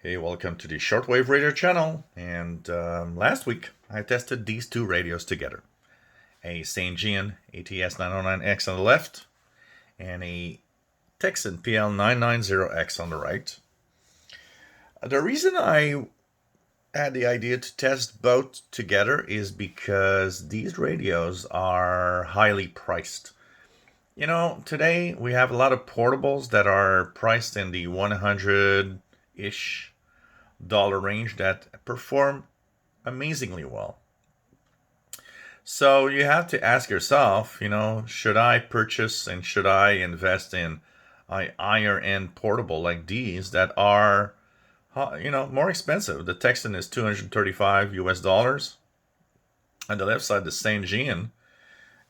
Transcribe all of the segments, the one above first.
Hey, welcome to the Shortwave Radio channel. And last week I tested these two radios together: a Sangean ATS-909X on the left, and a Tecsun PL-990X on the right. The reason I had the idea to test both together is because these radios are highly priced. You know, today we have a lot of portables that are priced in the 100-ish dollar range that perform amazingly well. So you have to ask yourself, should I purchase and should I invest in a higher end portable like these that are, more expensive? The Tecsun is 235 US dollars. On the left side, the Sangean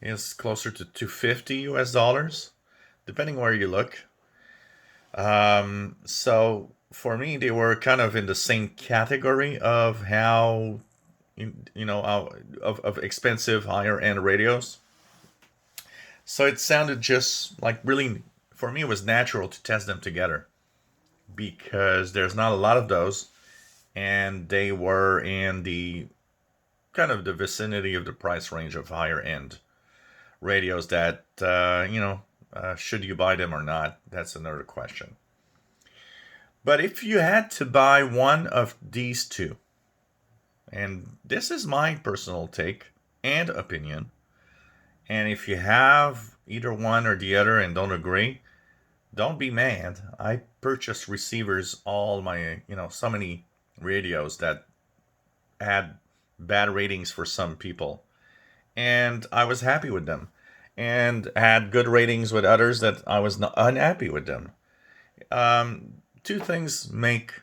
is closer to 250 US dollars, depending where you look. So for me, they were kind of in the same category of how, of expensive higher end radios. So it sounded just like really, for me, it was natural to test them together because there's not a lot of those, and they were in the kind of the vicinity of the price range of higher end radios that, should you buy them or not? That's another question. But if you had to buy one of these two, and this is my personal take and opinion, and if you have either one or the other and don't agree, don't be mad. I purchased receivers, all my, so many radios that had bad ratings for some people, and I was happy with them, and had good ratings with others that I was not unhappy with them. Two things make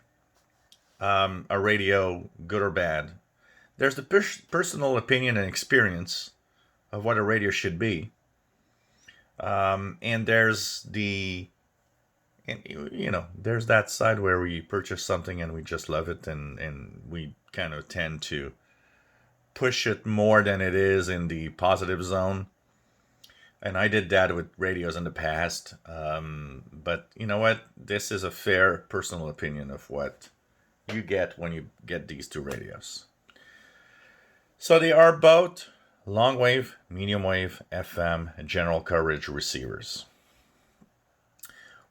a radio good or bad. There's the personal opinion and experience of what a radio should be, and there's there's that side where we purchase something and we just love it, and we kind of tend to push it more than it is in the positive zone. And I did that with radios in the past. But you know what? This is a fair personal opinion of what you get when you get these two radios. So they are both long wave, medium wave, FM, and general coverage receivers.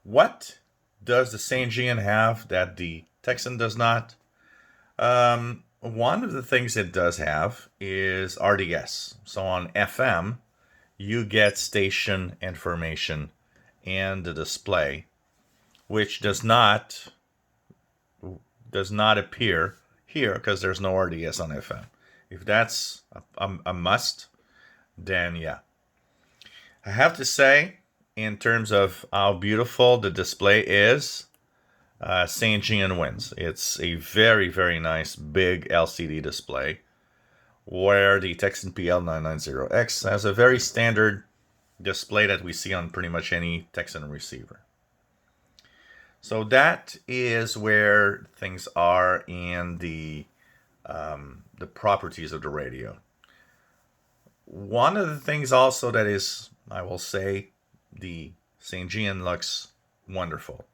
What does the Sangean have that the Tecsun does not? One of the things it does have is RDS. So on FM, you get station information and the display, which does not appear here because there's no RDS on FM. If that's a must, then yeah. I have to say, in terms of how beautiful the display is, Sangean wins. It's a very, very nice big LCD display, where the Tecsun PL-990X has a very standard display that we see on pretty much any Tecsun receiver. So that is where things are in the properties of the radio. One of the things also that is, I will say, the Sangean looks wonderful.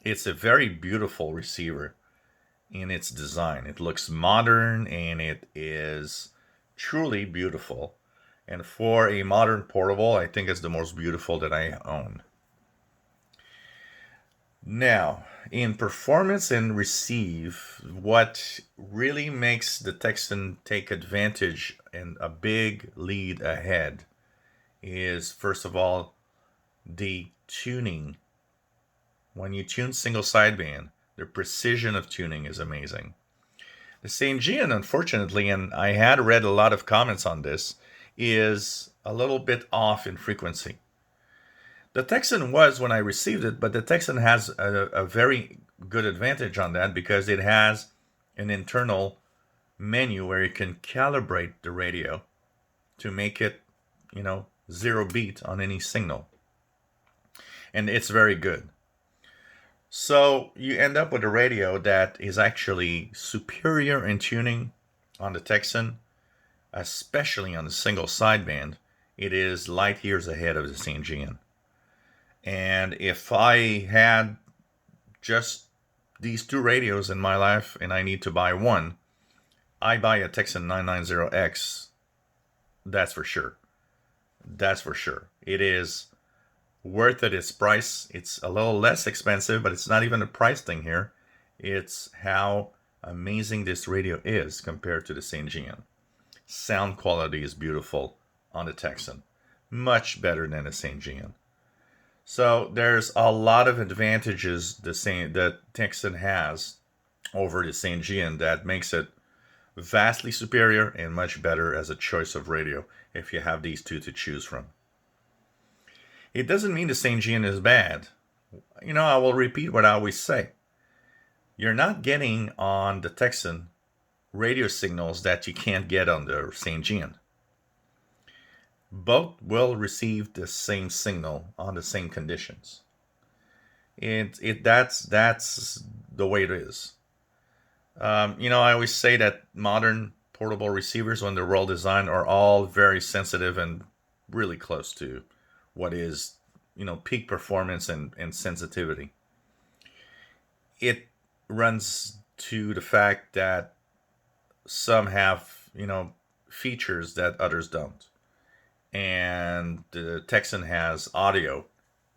It's a very beautiful receiver in its design. It looks modern and it is truly beautiful. And for a modern portable, I think it's the most beautiful that I own. Now, in performance and receive, what really makes the Tecsun take advantage and a big lead ahead is, first of all, the tuning. When you tune single sideband, the precision of tuning is amazing. The Sangean, unfortunately, and I had read a lot of comments on this, is a little bit off in frequency. The Tecsun was when I received it, but the Tecsun has a very good advantage on that because it has an internal menu where you can calibrate the radio to make it, zero beat on any signal. And it's very good. So you end up with a radio that is actually superior in tuning on the Tecsun, especially on the single sideband. It is light years ahead of the Sangean. And if I had just these two radios in my life and I need to buy one, I buy a Tecsun 990X. That's for sure. That's for sure. It is worth it. Its price. It's a little less expensive, but it's not even a price thing here. It's how amazing this radio is compared to the Sangean. Sound quality is beautiful on the Tecsun. Much better than the Sangean. So there's a lot of advantages the Tecsun has over the Sangean that makes it vastly superior and much better as a choice of radio if you have these two to choose from. It doesn't mean the Sangean is bad. I will repeat what I always say. You're not getting on the Tecsun radio signals that you can't get on the Sangean. Both will receive the same signal on the same conditions. That's the way it is. I always say that modern portable receivers, when they're well designed, are all very sensitive and really close to what is, peak performance and sensitivity. It runs to the fact that some have, features that others don't. And the Tecsun has audio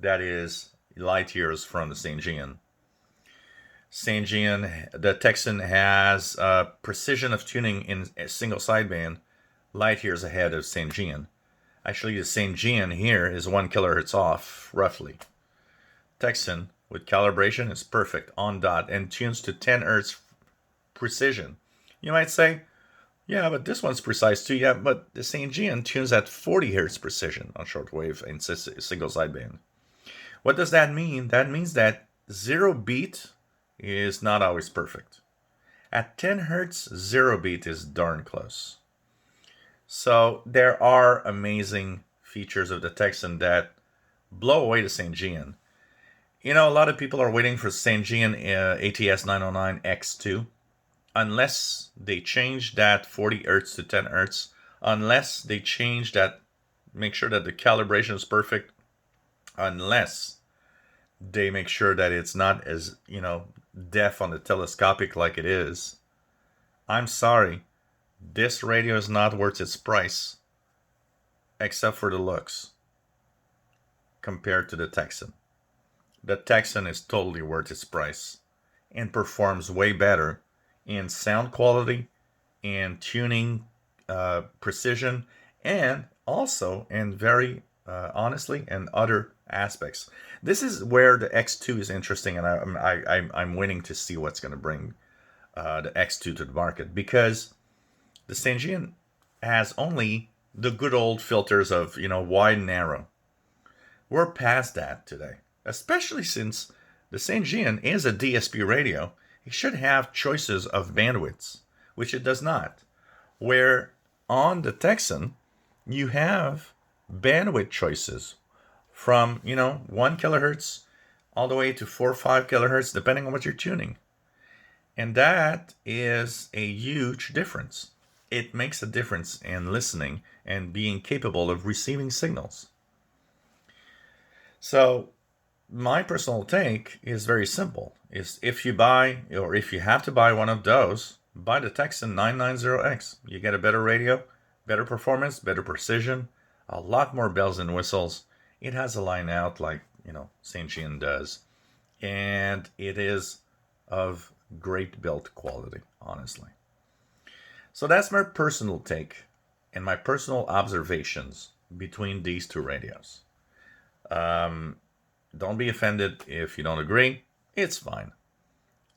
that is light years from the Sangean. The Tecsun has precision of tuning in a single sideband light years ahead of Sangean. Actually, the Sangean here is 1 kilohertz off, roughly. Tecsun, with calibration, is perfect, on dot, and tunes to 10 hertz precision. You might say, yeah, but this one's precise too. Yeah, but the Sangean tunes at 40 hertz precision on shortwave and single sideband. What does that mean? That means that 0 beat is not always perfect. At 10 hertz, 0 beat is darn close. So there are amazing features of the Tecsun that blow away the Sangean. A lot of people are waiting for Sangean ATS-909X too. Unless they change that 40 hertz to 10 hertz, unless they change that, make sure that the calibration is perfect, unless they make sure that it's not as, deaf on the telescopic like it is, I'm sorry, this radio is not worth its price, except for the looks, compared to the Tecsun. The Tecsun is totally worth its price and performs way better in sound quality, in tuning precision, and also in very honestly in other aspects. This is where the X2 is interesting, and I'm waiting to see what's going to bring the X2 to the market, because the Sangean has only the good old filters of wide and narrow. We're past that today, especially since the Sangean is a DSP radio. It should have choices of bandwidths, which it does not. Where on the Tecsun, you have bandwidth choices from, 1 kilohertz all the way to 4 or 5 kilohertz, depending on what you're tuning. And that is a huge difference. It makes a difference in listening and being capable of receiving signals. So my personal take is very simple. Is if you buy, or if you have to buy one of those, buy the Tecsun 990X. You get a better radio, better performance, better precision, a lot more bells and whistles. It has a line out like, Sangean does. And it is of great build quality, honestly. So that's my personal take and my personal observations between these two radios. Don't be offended if you don't agree. It's fine.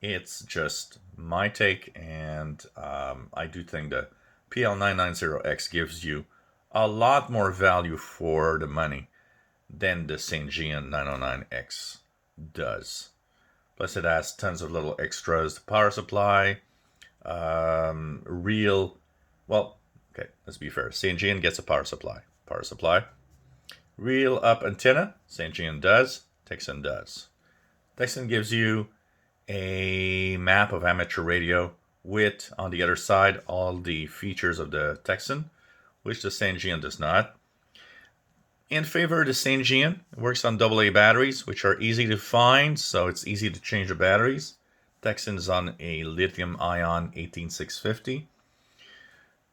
It's just my take, and I do think the PL-990X gives you a lot more value for the money than the Sangean 909X does. Plus, it has tons of little extras. The power supply, let's be fair. Sangean gets a power supply. Real up antenna, Sangean does. Tecsun does. Tecsun gives you a map of amateur radio with, on the other side, all the features of the Tecsun, which the Sangean does not. In favor of the Sangean, it works on AA batteries, which are easy to find, so it's easy to change the batteries. Tecsun's on a lithium-ion 18650.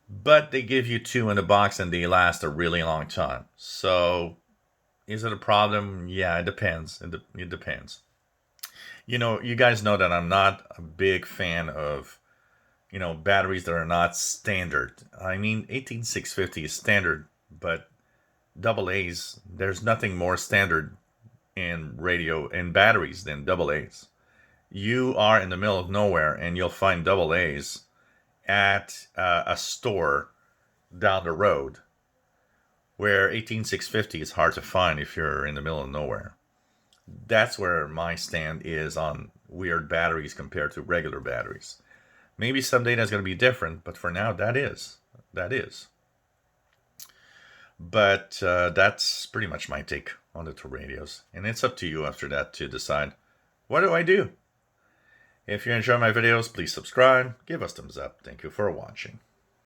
But they give you two in the box and they last a really long time. So, is it a problem? Yeah, it depends. It depends. You guys know that I'm not a big fan of, batteries that are not standard. I mean, 18650 is standard, but double A's, there's nothing more standard in radio and batteries than double A's. You are in the middle of nowhere and you'll find double A's at a store down the road, where 18650 is hard to find if you're in the middle of nowhere. That's where my stand is on weird batteries compared to regular batteries. Maybe someday that's going to be different, but for now, that is. That is. But that's pretty much my take on the two radios. And it's up to you after that to decide, what do I do? If you enjoy my videos, please subscribe, give us thumbs up. Thank you for watching.